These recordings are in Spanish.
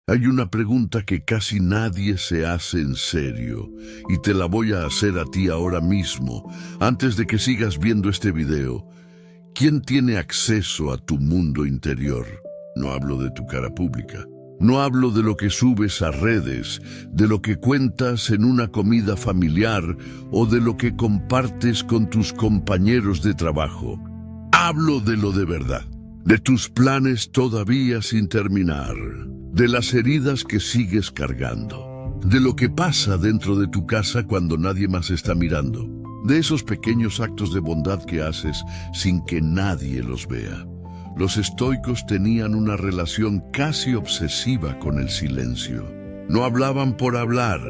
Hay una pregunta que casi nadie se hace en serio, y te la voy a hacer a ti ahora mismo, antes de que sigas viendo este video. ¿Quién tiene acceso a tu mundo interior? No hablo de tu cara pública. No hablo de lo que subes a redes, de lo que cuentas en una comida familiar o de lo que compartes con tus compañeros de trabajo. Hablo de lo de verdad, de tus planes todavía sin terminar, de las heridas que sigues cargando, de lo que pasa dentro de tu casa cuando nadie más está mirando, de esos pequeños actos de bondad que haces sin que nadie los vea. Los estoicos tenían una relación casi obsesiva con el silencio. No hablaban por hablar,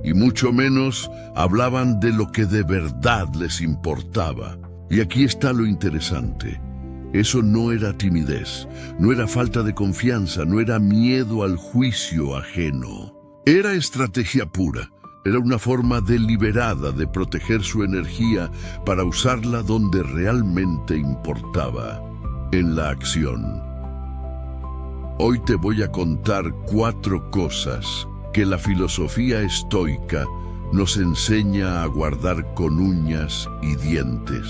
y mucho menos hablaban de lo que de verdad les importaba. Y aquí está lo interesante. Eso no era timidez, no era falta de confianza, no era miedo al juicio ajeno. Era estrategia pura. Era una forma deliberada de proteger su energía para usarla donde realmente importaba. En la acción. Hoy te voy a contar 4 cosas que la filosofía estoica nos enseña a guardar con uñas y dientes.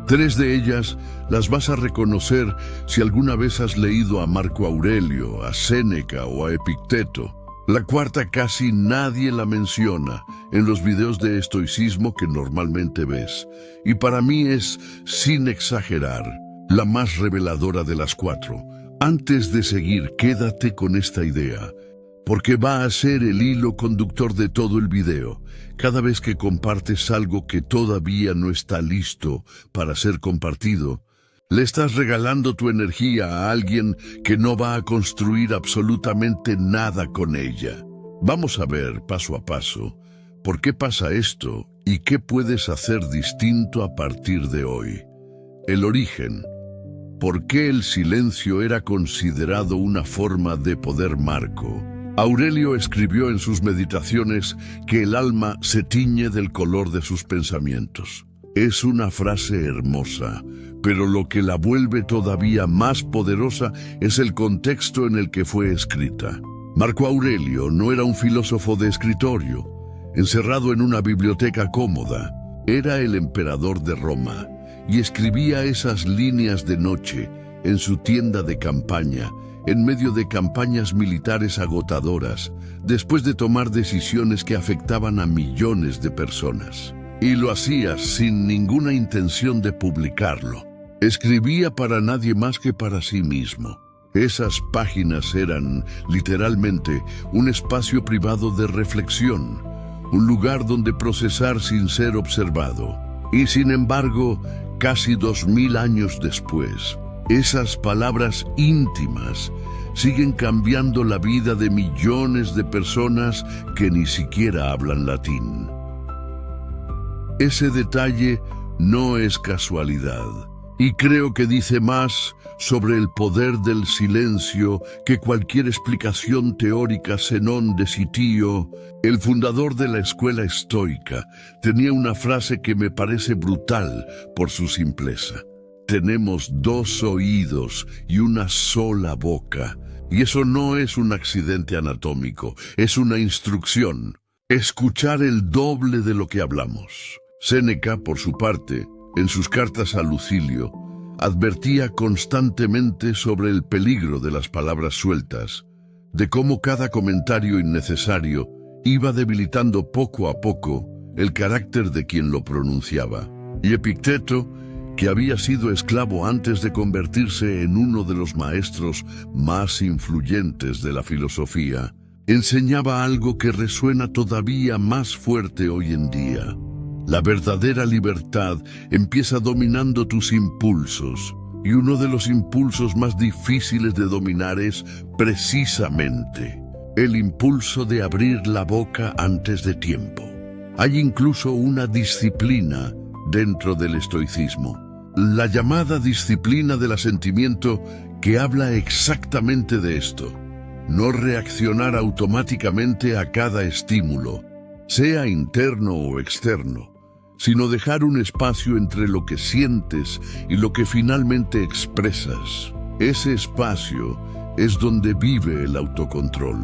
3 de ellas las vas a reconocer si alguna vez has leído a Marco Aurelio, a Séneca o a Epicteto. La 4ª casi nadie la menciona en los videos de estoicismo que normalmente ves. Y para mí es, sin exagerar, la más reveladora de las 4. Antes de seguir, quédate con esta idea, porque va a ser el hilo conductor de todo el video. Cada vez que compartes algo que todavía no está listo para ser compartido, le estás regalando tu energía a alguien que no va a construir absolutamente nada con ella. Vamos a ver, paso a paso, por qué pasa esto y qué puedes hacer distinto a partir de hoy. El origen. ¿Por qué el silencio era considerado una forma de poder Marco? Aurelio escribió en sus meditaciones que el alma se tiñe del color de sus pensamientos. Es una frase hermosa, pero lo que la vuelve todavía más poderosa es el contexto en el que fue escrita. Marco Aurelio no era un filósofo de escritorio, encerrado en una biblioteca cómoda. Era el emperador de Roma. Y escribía esas líneas de noche en su tienda de campaña, en medio de campañas militares agotadoras, después de tomar decisiones que afectaban a millones de personas. Y lo hacía sin ninguna intención de publicarlo. Escribía para nadie más que para sí mismo. Esas páginas eran, literalmente, un espacio privado de reflexión, un lugar donde procesar sin ser observado. Y sin embargo, casi 2000 años después, esas palabras íntimas siguen cambiando la vida de millones de personas que ni siquiera hablan latín. Ese detalle no es casualidad, y creo que dice más sobre el poder del silencio que cualquier explicación teórica. Zenón de Citio, el fundador de la escuela estoica, tenía una frase que me parece brutal por su simpleza. Tenemos 2 oídos y una sola boca, y eso no es un accidente anatómico, es una instrucción. Escuchar el doble de lo que hablamos. Séneca, por su parte, en sus cartas a Lucilio, advertía constantemente sobre el peligro de las palabras sueltas, de cómo cada comentario innecesario iba debilitando poco a poco el carácter de quien lo pronunciaba. Y Epicteto, que había sido esclavo antes de convertirse en uno de los maestros más influyentes de la filosofía, enseñaba algo que resuena todavía más fuerte hoy en día. La verdadera libertad empieza dominando tus impulsos, y uno de los impulsos más difíciles de dominar es, precisamente, el impulso de abrir la boca antes de tiempo. Hay incluso una disciplina dentro del estoicismo, la llamada disciplina del asentimiento, que habla exactamente de esto. No reaccionar automáticamente a cada estímulo, sea interno o externo, sino dejar un espacio entre lo que sientes y lo que finalmente expresas. Ese espacio es donde vive el autocontrol.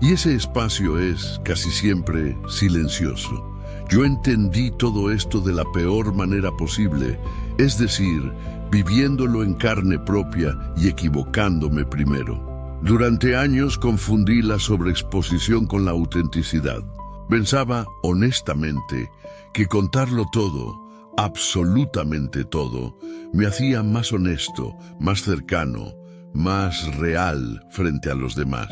Y ese espacio es, casi siempre, silencioso. Yo entendí todo esto de la peor manera posible, es decir, viviéndolo en carne propia y equivocándome primero. Durante años confundí la sobreexposición con la autenticidad. Pensaba, honestamente, que contarlo todo, absolutamente todo, me hacía más honesto, más cercano, más real frente a los demás.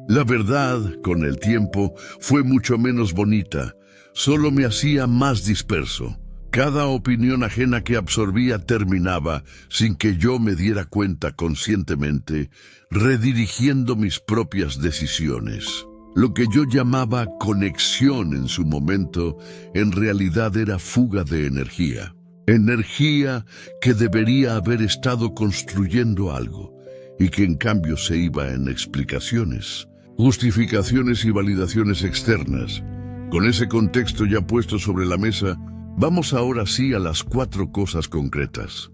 La verdad, con el tiempo, fue mucho menos bonita, solo me hacía más disperso. Cada opinión ajena que absorbía terminaba, sin que yo me diera cuenta conscientemente, redirigiendo mis propias decisiones. Lo que yo llamaba conexión en su momento, en realidad era fuga de energía. Energía que debería haber estado construyendo algo, y que en cambio se iba en explicaciones, justificaciones y validaciones externas. Con ese contexto ya puesto sobre la mesa, vamos ahora sí a las 4 cosas concretas.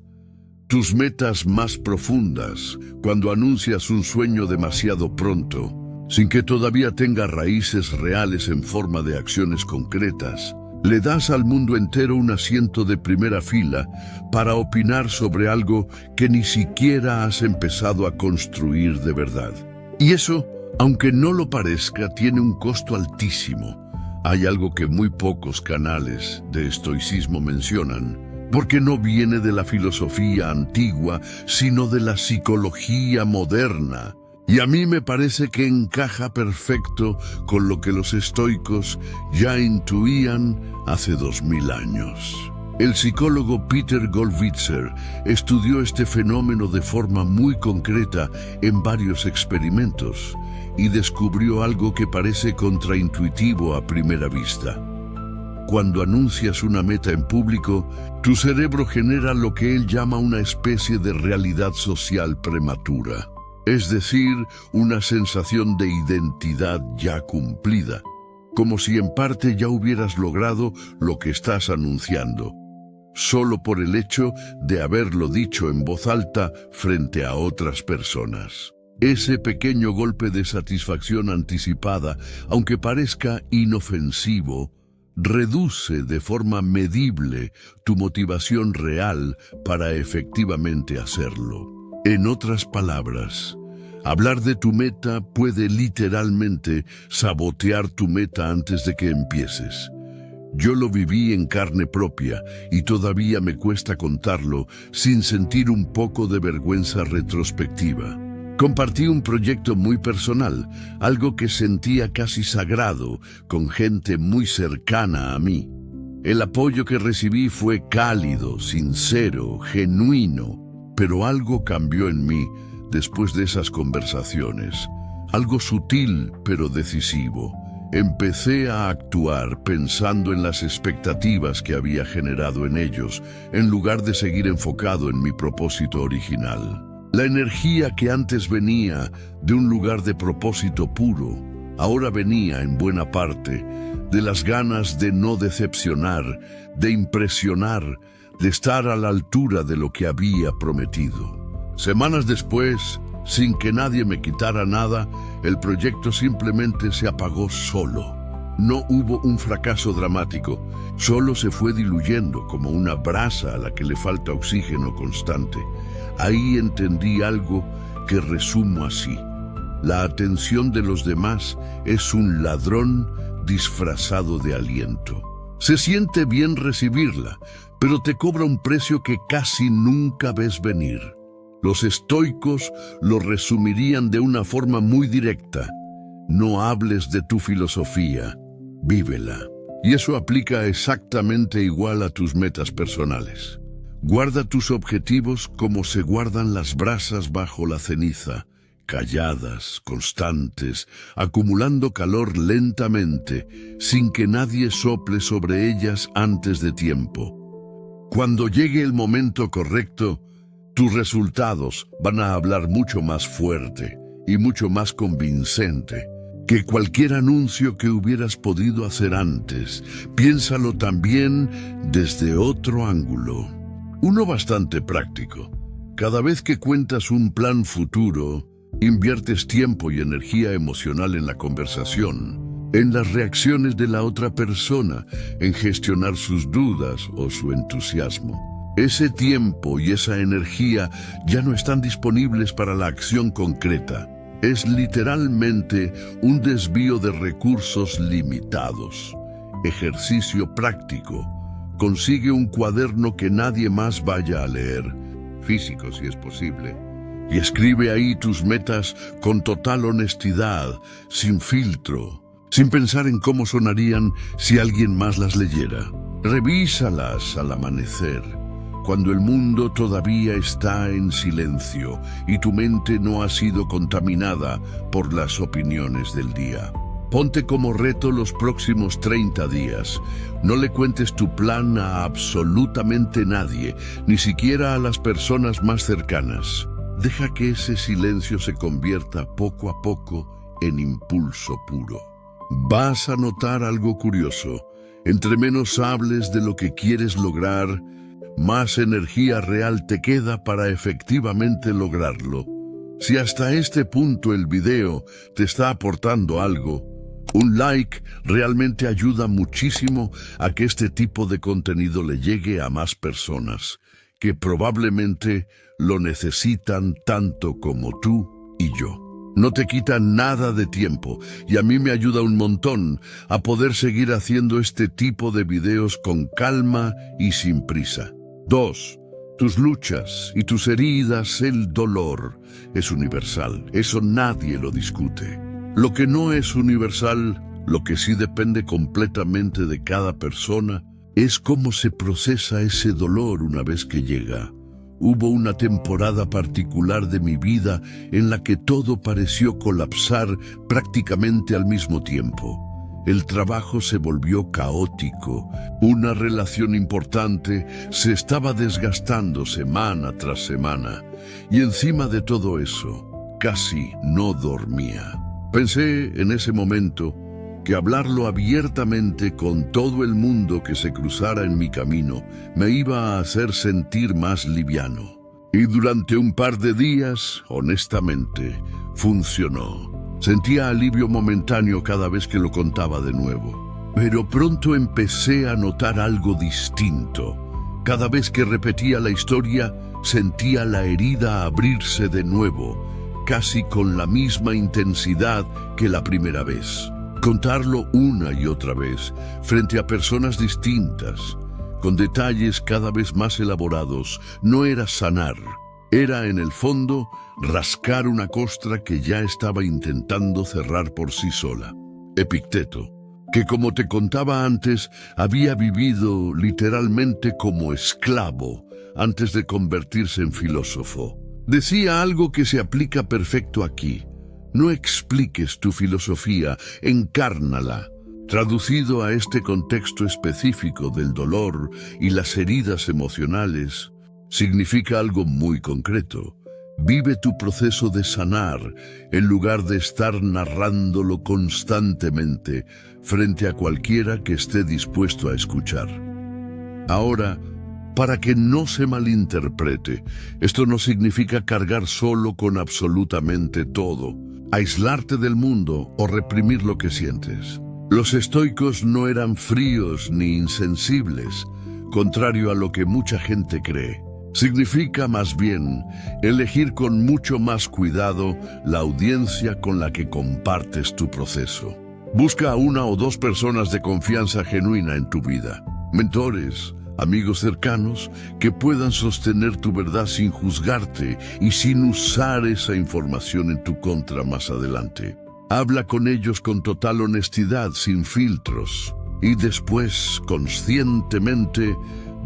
Tus metas más profundas, cuando anuncias un sueño demasiado pronto, sin que todavía tenga raíces reales en forma de acciones concretas, le das al mundo entero un asiento de primera fila para opinar sobre algo que ni siquiera has empezado a construir de verdad. Y eso, aunque no lo parezca, tiene un costo altísimo. Hay algo que muy pocos canales de estoicismo mencionan, porque no viene de la filosofía antigua, sino de la psicología moderna. Y a mí me parece que encaja perfecto con lo que los estoicos ya intuían hace 2000 años. El psicólogo Peter Gollwitzer estudió este fenómeno de forma muy concreta en varios experimentos y descubrió algo que parece contraintuitivo a primera vista. Cuando anuncias una meta en público, tu cerebro genera lo que él llama una especie de realidad social prematura. Es decir, una sensación de identidad ya cumplida, como si en parte ya hubieras logrado lo que estás anunciando, solo por el hecho de haberlo dicho en voz alta frente a otras personas. Ese pequeño golpe de satisfacción anticipada, aunque parezca inofensivo, reduce de forma medible tu motivación real para efectivamente hacerlo. En otras palabras, hablar de tu meta puede literalmente sabotear tu meta antes de que empieces. Yo lo viví en carne propia y todavía me cuesta contarlo sin sentir un poco de vergüenza retrospectiva. Compartí un proyecto muy personal, algo que sentía casi sagrado, con gente muy cercana a mí. El apoyo que recibí fue cálido, sincero, genuino. Pero algo cambió en mí después de esas conversaciones. Algo sutil pero decisivo. Empecé a actuar pensando en las expectativas que había generado en ellos, en lugar de seguir enfocado en mi propósito original. La energía que antes venía de un lugar de propósito puro, ahora venía en buena parte de las ganas de no decepcionar, de impresionar, de estar a la altura de lo que había prometido. Semanas después, sin que nadie me quitara nada, el proyecto simplemente se apagó solo. No hubo un fracaso dramático, solo se fue diluyendo como una brasa a la que le falta oxígeno constante. Ahí entendí algo que resumo así: la atención de los demás es un ladrón disfrazado de aliento. Se siente bien recibirla, pero te cobra un precio que casi nunca ves venir. Los estoicos lo resumirían de una forma muy directa: no hables de tu filosofía, vívela. Y eso aplica exactamente igual a tus metas personales. Guarda tus objetivos como se guardan las brasas bajo la ceniza, calladas, constantes, acumulando calor lentamente, sin que nadie sople sobre ellas antes de tiempo. Cuando llegue el momento correcto, tus resultados van a hablar mucho más fuerte y mucho más convincente que cualquier anuncio que hubieras podido hacer antes. Piénsalo también desde otro ángulo, uno bastante práctico. Cada vez que cuentas un plan futuro, Inviertes tiempo y energía emocional en la conversación, en las reacciones de la otra persona, en gestionar sus dudas o su entusiasmo. Ese tiempo y esa energía ya no están disponibles para la acción concreta. Es literalmente un desvío de recursos limitados. Ejercicio práctico. Consigue un cuaderno que nadie más vaya a leer, físico si es posible, y escribe ahí tus metas con total honestidad, sin filtro, sin pensar en cómo sonarían si alguien más las leyera. Revísalas al amanecer, cuando el mundo todavía está en silencio y tu mente no ha sido contaminada por las opiniones del día. Ponte como reto los próximos 30 días. No le cuentes tu plan a absolutamente nadie, ni siquiera a las personas más cercanas. Deja que ese silencio se convierta poco a poco en impulso puro. Vas a notar algo curioso. Entre menos hables de lo que quieres lograr, más energía real te queda para efectivamente lograrlo. Si hasta este punto el video te está aportando algo, un like realmente ayuda muchísimo a que este tipo de contenido le llegue a más personas que probablemente lo necesitan tanto como tú y yo. No te quita nada de tiempo y a mí me ayuda un montón a poder seguir haciendo este tipo de videos con calma y sin prisa. 2. Tus luchas y tus heridas, el dolor, es universal. Eso nadie lo discute. Lo que no es universal, lo que sí depende completamente de cada persona, es cómo se procesa ese dolor una vez que llega. Hubo una temporada particular de mi vida en la que todo pareció colapsar prácticamente al mismo tiempo. El trabajo se volvió caótico, una relación importante se estaba desgastando semana tras semana, y encima de todo eso, casi no dormía. Pensé en ese momento que hablarlo abiertamente con todo el mundo que se cruzara en mi camino me iba a hacer sentir más liviano. Y durante un par de días, honestamente, funcionó. Sentía alivio momentáneo cada vez que lo contaba de nuevo. Pero pronto empecé a notar algo distinto. Cada vez que repetía la historia, sentía la herida abrirse de nuevo, casi con la misma intensidad que la primera vez. Contarlo una y otra vez, frente a personas distintas, con detalles cada vez más elaborados, no era sanar. Era, en el fondo, rascar una costra que ya estaba intentando cerrar por sí sola. Epicteto, que como te contaba antes, había vivido literalmente como esclavo antes de convertirse en filósofo. Decía algo que se aplica perfecto aquí. No expliques tu filosofía, encárnala. Traducido a este contexto específico del dolor y las heridas emocionales, significa algo muy concreto. Vive tu proceso de sanar en lugar de estar narrándolo constantemente frente a cualquiera que esté dispuesto a escuchar. Ahora, para que no se malinterprete, esto no significa cargar solo con absolutamente todo, aislarte del mundo o reprimir lo que sientes. Los estoicos no eran fríos ni insensibles, contrario a lo que mucha gente cree. Significa más bien elegir con mucho más cuidado la audiencia con la que compartes tu proceso. Busca a una o dos personas de confianza genuina en tu vida, mentores, amigos cercanos que puedan sostener tu verdad sin juzgarte y sin usar esa información en tu contra más adelante. Habla con ellos con total honestidad, sin filtros, y después, conscientemente,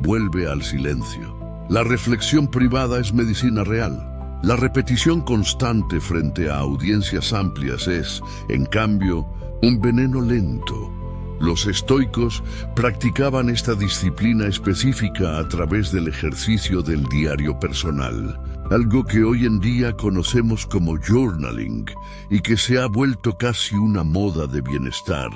vuelve al silencio. La reflexión privada es medicina real. La repetición constante frente a audiencias amplias es, en cambio, un veneno lento. Los estoicos practicaban esta disciplina específica a través del ejercicio del diario personal, algo que hoy en día conocemos como journaling y que se ha vuelto casi una moda de bienestar,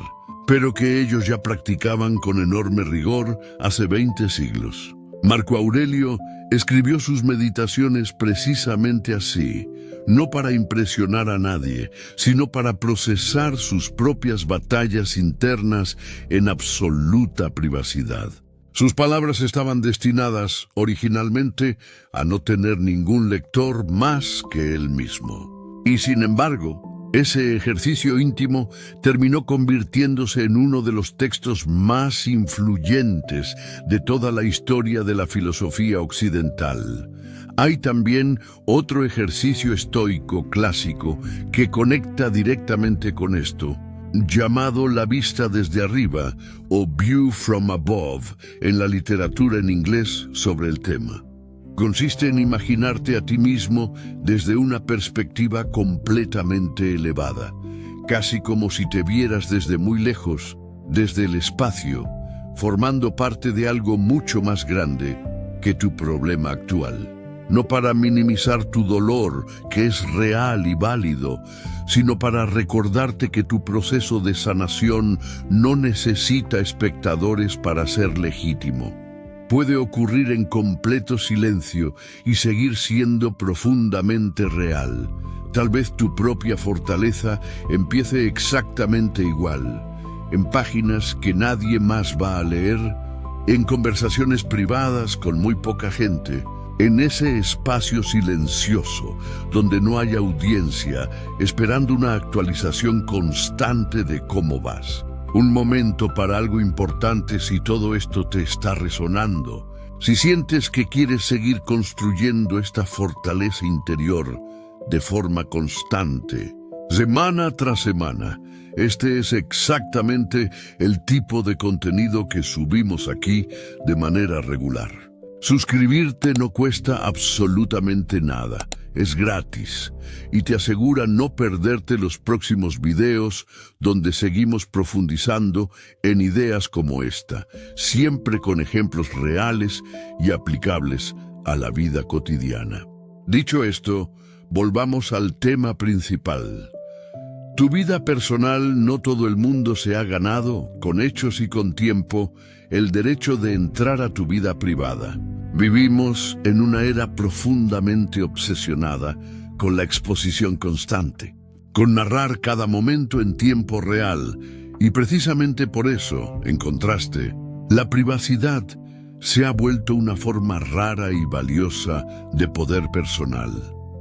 pero que ellos ya practicaban con enorme rigor hace 20 siglos. Marco Aurelio escribió sus meditaciones precisamente así, no para impresionar a nadie, sino para procesar sus propias batallas internas en absoluta privacidad. Sus palabras estaban destinadas, originalmente, a no tener ningún lector más que él mismo. Y sin embargo, ese ejercicio íntimo terminó convirtiéndose en uno de los textos más influyentes de toda la historia de la filosofía occidental. Hay también otro ejercicio estoico clásico que conecta directamente con esto, llamado la vista desde arriba o view from above en la literatura en inglés sobre el tema. Consiste en imaginarte a ti mismo desde una perspectiva completamente elevada, casi como si te vieras desde muy lejos, desde el espacio, formando parte de algo mucho más grande que tu problema actual. No para minimizar tu dolor, que es real y válido, sino para recordarte que tu proceso de sanación no necesita espectadores para ser legítimo. Puede ocurrir en completo silencio y seguir siendo profundamente real. Tal vez tu propia fortaleza empiece exactamente igual, en páginas que nadie más va a leer, en conversaciones privadas con muy poca gente, en ese espacio silencioso donde no hay audiencia, esperando una actualización constante de cómo vas. Un momento para algo importante si todo esto te está resonando. Si sientes que quieres seguir construyendo esta fortaleza interior de forma constante, semana tras semana, este es exactamente el tipo de contenido que subimos aquí de manera regular. Suscribirte no cuesta absolutamente nada, es gratis y te asegura no perderte los próximos videos donde seguimos profundizando en ideas como esta, siempre con ejemplos reales y aplicables a la vida cotidiana. Dicho esto, volvamos al tema principal. Tu vida personal, no todo el mundo se ha ganado, con hechos y con tiempo, el derecho de entrar a tu vida privada. Vivimos en una era profundamente obsesionada con la exposición constante, con narrar cada momento en tiempo real, y precisamente por eso, en contraste, la privacidad se ha vuelto una forma rara y valiosa de poder personal.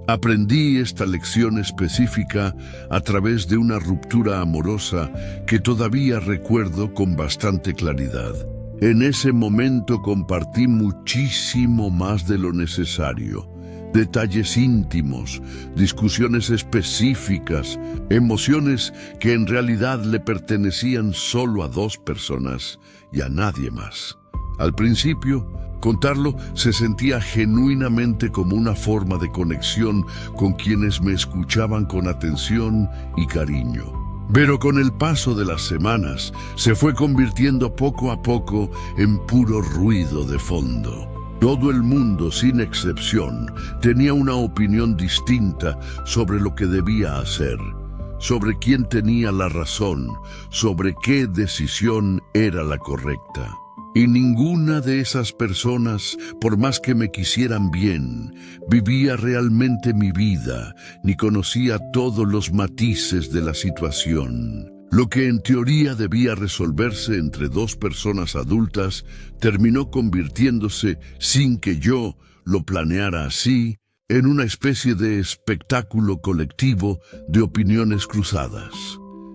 Aprendí esta lección específica a través de una ruptura amorosa que todavía recuerdo con bastante claridad. En ese momento compartí muchísimo más de lo necesario. Detalles íntimos, discusiones específicas, emociones que en realidad le pertenecían solo a 2 personas y a nadie más. Al principio, contarlo se sentía genuinamente como una forma de conexión con quienes me escuchaban con atención y cariño. Pero con el paso de las semanas, se fue convirtiendo poco a poco en puro ruido de fondo. Todo el mundo, sin excepción, tenía una opinión distinta sobre lo que debía hacer, sobre quién tenía la razón, sobre qué decisión era la correcta. Y ninguna de esas personas, por más que me quisieran bien, vivía realmente mi vida, ni conocía todos los matices de la situación. Lo que en teoría debía resolverse entre 2 personas adultas, terminó convirtiéndose, sin que yo lo planeara así, en una especie de espectáculo colectivo de opiniones cruzadas.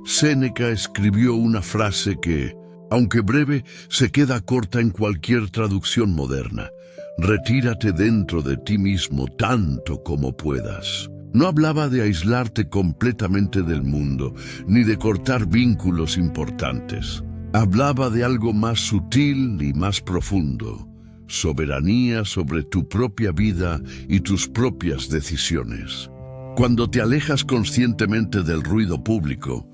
Séneca escribió una frase que, aunque breve, se queda corta en cualquier traducción moderna. Retírate dentro de ti mismo tanto como puedas. No hablaba de aislarte completamente del mundo, ni de cortar vínculos importantes. Hablaba de algo más sutil y más profundo. Soberanía sobre tu propia vida y tus propias decisiones. Cuando te alejas conscientemente del ruido público,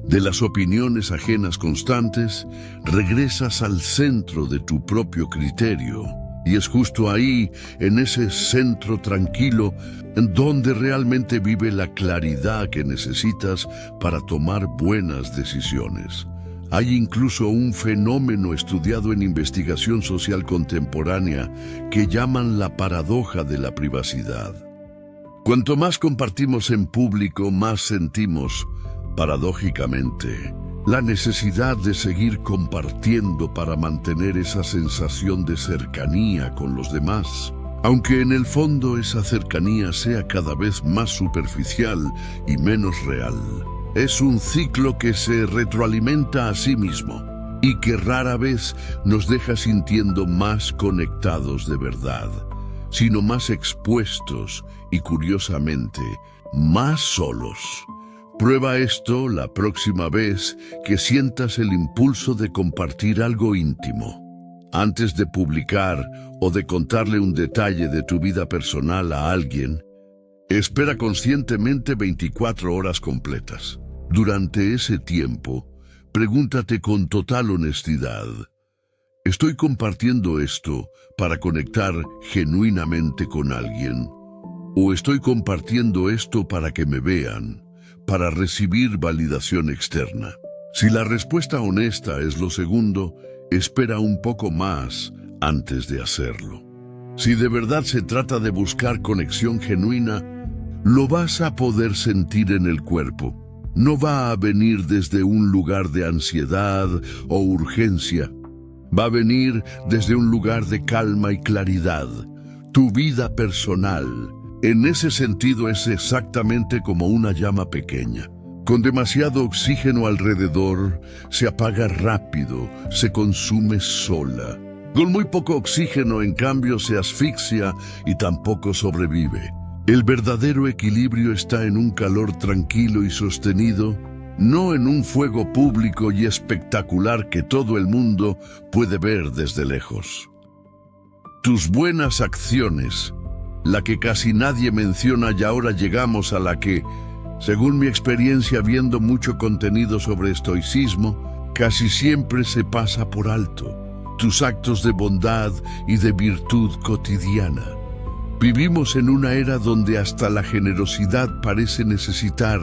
de las opiniones ajenas constantes, regresas al centro de tu propio criterio. Y es justo ahí, en ese centro tranquilo, en donde realmente vive la claridad que necesitas para tomar buenas decisiones. Hay incluso un fenómeno estudiado en investigación social contemporánea que llaman la paradoja de la privacidad. Cuanto más compartimos en público, más sentimos, paradójicamente, la necesidad de seguir compartiendo para mantener esa sensación de cercanía con los demás. Aunque en el fondo esa cercanía sea cada vez más superficial y menos real. Es un ciclo que se retroalimenta a sí mismo y que rara vez nos deja sintiendo más conectados de verdad, sino más expuestos y, curiosamente, más solos. Prueba esto la próxima vez que sientas el impulso de compartir algo íntimo. Antes de publicar o de contarle un detalle de tu vida personal a alguien, espera conscientemente 24 horas completas. Durante ese tiempo, pregúntate con total honestidad, ¿estoy compartiendo esto para conectar genuinamente con alguien? ¿O estoy compartiendo esto para que me vean, para recibir validación externa? Si la respuesta honesta es lo segundo, espera un poco más antes de hacerlo. Si de verdad se trata de buscar conexión genuina, lo vas a poder sentir en el cuerpo. No va a venir desde un lugar de ansiedad o urgencia. Va a venir desde un lugar de calma y claridad. Tu vida personal, en ese sentido, es exactamente como una llama pequeña. Con demasiado oxígeno alrededor, se apaga rápido, se consume sola. Con muy poco oxígeno, en cambio, se asfixia y tampoco sobrevive. El verdadero equilibrio está en un calor tranquilo y sostenido, no en un fuego público y espectacular que todo el mundo puede ver desde lejos. Tus buenas acciones, la que casi nadie menciona, y ahora llegamos a la que, según mi experiencia viendo mucho contenido sobre estoicismo, casi siempre se pasa por alto. Tus actos de bondad y de virtud cotidiana. Vivimos en una era donde hasta la generosidad parece necesitar,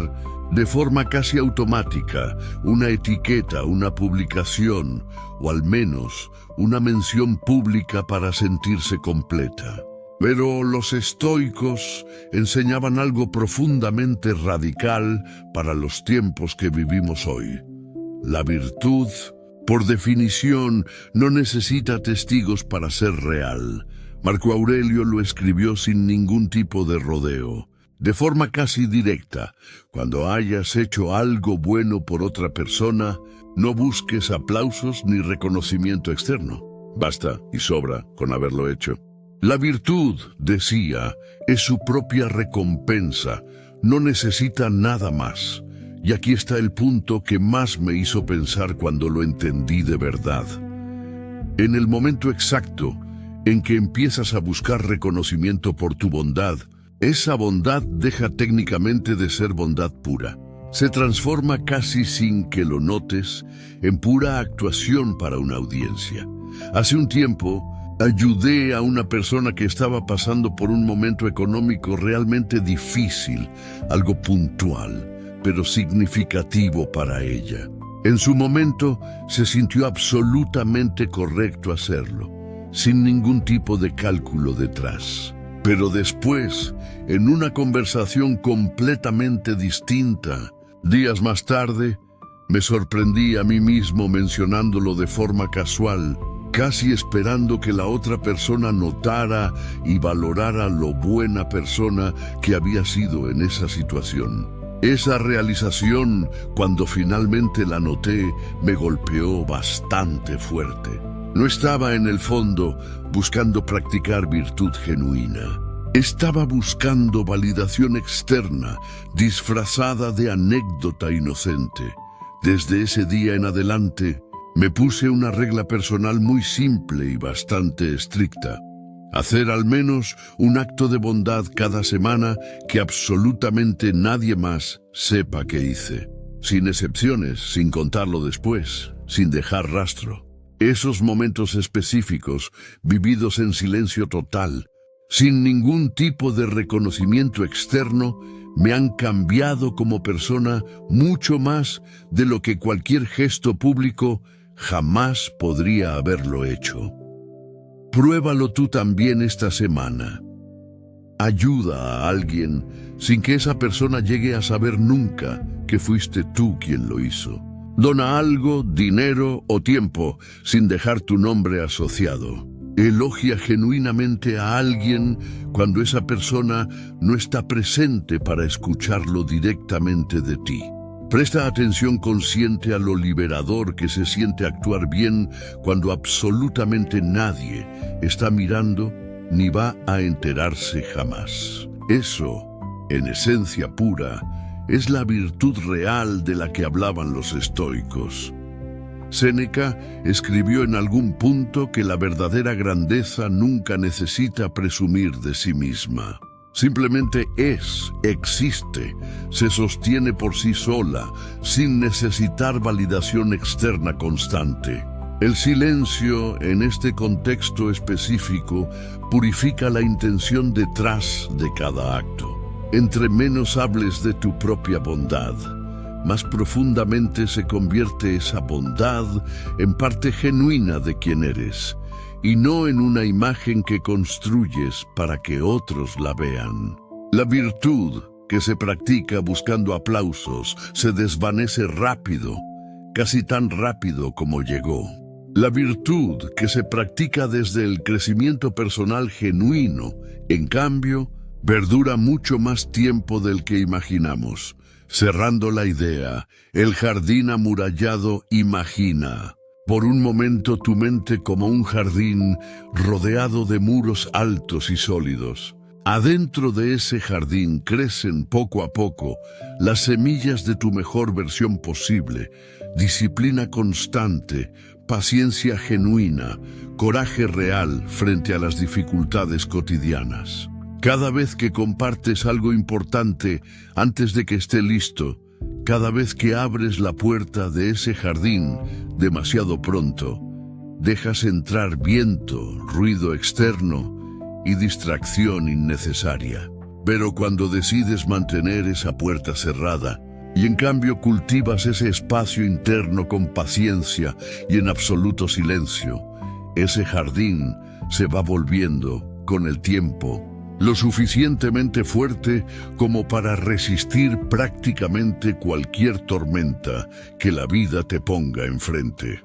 de forma casi automática, una etiqueta, una publicación, o al menos una mención pública para sentirse completa. Pero los estoicos enseñaban algo profundamente radical para los tiempos que vivimos hoy. La virtud, por definición, no necesita testigos para ser real. Marco Aurelio lo escribió sin ningún tipo de rodeo, de forma casi directa. Cuando hayas hecho algo bueno por otra persona, no busques aplausos ni reconocimiento externo. Basta y sobra con haberlo hecho. La virtud, decía, es su propia recompensa, no necesita nada más. Y aquí está el punto que más me hizo pensar cuando lo entendí de verdad. En el momento exacto en que empiezas a buscar reconocimiento por tu bondad, esa bondad deja técnicamente de ser bondad pura. Se transforma casi sin que lo notes en pura actuación para una audiencia. Hace un tiempo, ayudé a una persona que estaba pasando por un momento económico realmente difícil, algo puntual, pero significativo para ella. En su momento, se sintió absolutamente correcto hacerlo, sin ningún tipo de cálculo detrás. Pero después, en una conversación completamente distinta, días más tarde, me sorprendí a mí mismo mencionándolo de forma casual, casi esperando que la otra persona notara y valorara lo buena persona que había sido en esa situación. Esa realización, cuando finalmente la noté, me golpeó bastante fuerte. No estaba en el fondo buscando practicar virtud genuina. Estaba buscando validación externa, disfrazada de anécdota inocente. Desde ese día en adelante, me puse una regla personal muy simple y bastante estricta. Hacer al menos un acto de bondad cada semana que absolutamente nadie más sepa que hice. Sin excepciones, sin contarlo después, sin dejar rastro. Esos momentos específicos, vividos en silencio total, sin ningún tipo de reconocimiento externo, me han cambiado como persona mucho más de lo que cualquier gesto público jamás podría haberlo hecho. Pruébalo tú también esta semana. Ayuda a alguien sin que esa persona llegue a saber nunca que fuiste tú quien lo hizo. Dona algo, dinero o tiempo sin dejar tu nombre asociado. Elogia genuinamente a alguien cuando esa persona no está presente para escucharlo directamente de ti. Presta atención consciente a lo liberador que se siente actuar bien cuando absolutamente nadie está mirando ni va a enterarse jamás. Eso, en esencia pura, es la virtud real de la que hablaban los estoicos. Séneca escribió en algún punto que la verdadera grandeza nunca necesita presumir de sí misma. Simplemente existe, se sostiene por sí sola, sin necesitar validación externa constante. El silencio, en este contexto específico, purifica la intención detrás de cada acto. Entre menos hables de tu propia bondad, más profundamente se convierte esa bondad en parte genuina de quien eres, y no en una imagen que construyes para que otros la vean. La virtud que se practica buscando aplausos se desvanece rápido, casi tan rápido como llegó. La virtud que se practica desde el crecimiento personal genuino, en cambio, perdura mucho más tiempo del que imaginamos. Cerrando la idea, el jardín amurallado imagina. Por un momento tu mente como un jardín rodeado de muros altos y sólidos. Adentro de ese jardín crecen poco a poco las semillas de tu mejor versión posible, disciplina constante, paciencia genuina, coraje real frente a las dificultades cotidianas. Cada vez que compartes algo importante antes de que esté listo, cada vez que abres la puerta de ese jardín demasiado pronto, dejas entrar viento, ruido externo y distracción innecesaria. Pero cuando decides mantener esa puerta cerrada y en cambio cultivas ese espacio interno con paciencia y en absoluto silencio, ese jardín se va volviendo, con el tiempo, lo suficientemente fuerte como para resistir prácticamente cualquier tormenta que la vida te ponga enfrente.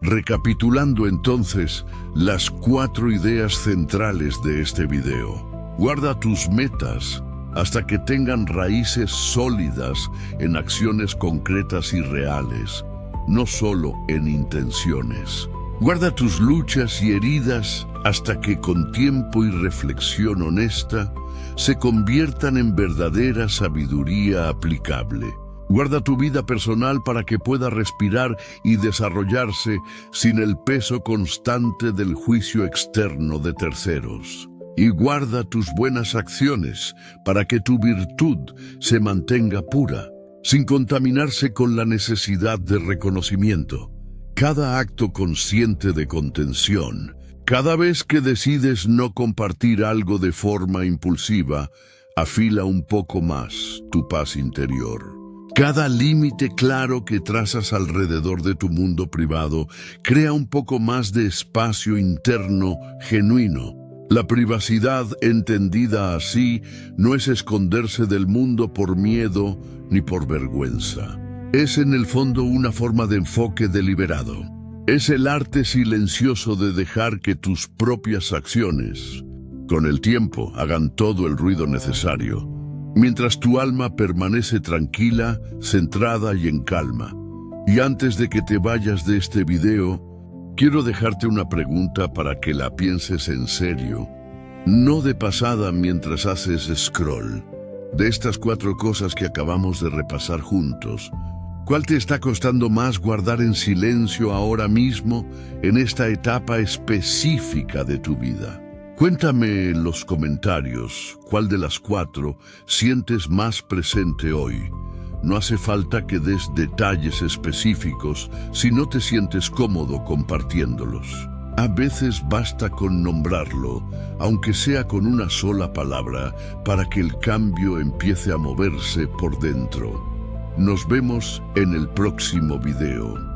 Recapitulando entonces las 4 ideas centrales de este video. Guarda tus metas hasta que tengan raíces sólidas en acciones concretas y reales, no solo en intenciones. Guarda tus luchas y heridas hasta que con tiempo y reflexión honesta se conviertan en verdadera sabiduría aplicable. Guarda tu vida personal para que pueda respirar y desarrollarse sin el peso constante del juicio externo de terceros. Y guarda tus buenas acciones para que tu virtud se mantenga pura, sin contaminarse con la necesidad de reconocimiento. Cada acto consciente de contención, cada vez que decides no compartir algo de forma impulsiva, afila un poco más tu paz interior. Cada límite claro que trazas alrededor de tu mundo privado crea un poco más de espacio interno genuino. La privacidad entendida así no es esconderse del mundo por miedo ni por vergüenza. Es en el fondo una forma de enfoque deliberado. Es el arte silencioso de dejar que tus propias acciones, con el tiempo, hagan todo el ruido necesario, mientras tu alma permanece tranquila, centrada y en calma. Y antes de que te vayas de este video, quiero dejarte una pregunta para que la pienses en serio. No de pasada mientras haces scroll. De estas 4 cosas que acabamos de repasar juntos, ¿cuál te está costando más guardar en silencio ahora mismo en esta etapa específica de tu vida? Cuéntame en los comentarios cuál de las 4 sientes más presente hoy. No hace falta que des detalles específicos si no te sientes cómodo compartiéndolos. A veces basta con nombrarlo, aunque sea con una sola palabra, para que el cambio empiece a moverse por dentro. Nos vemos en el próximo video.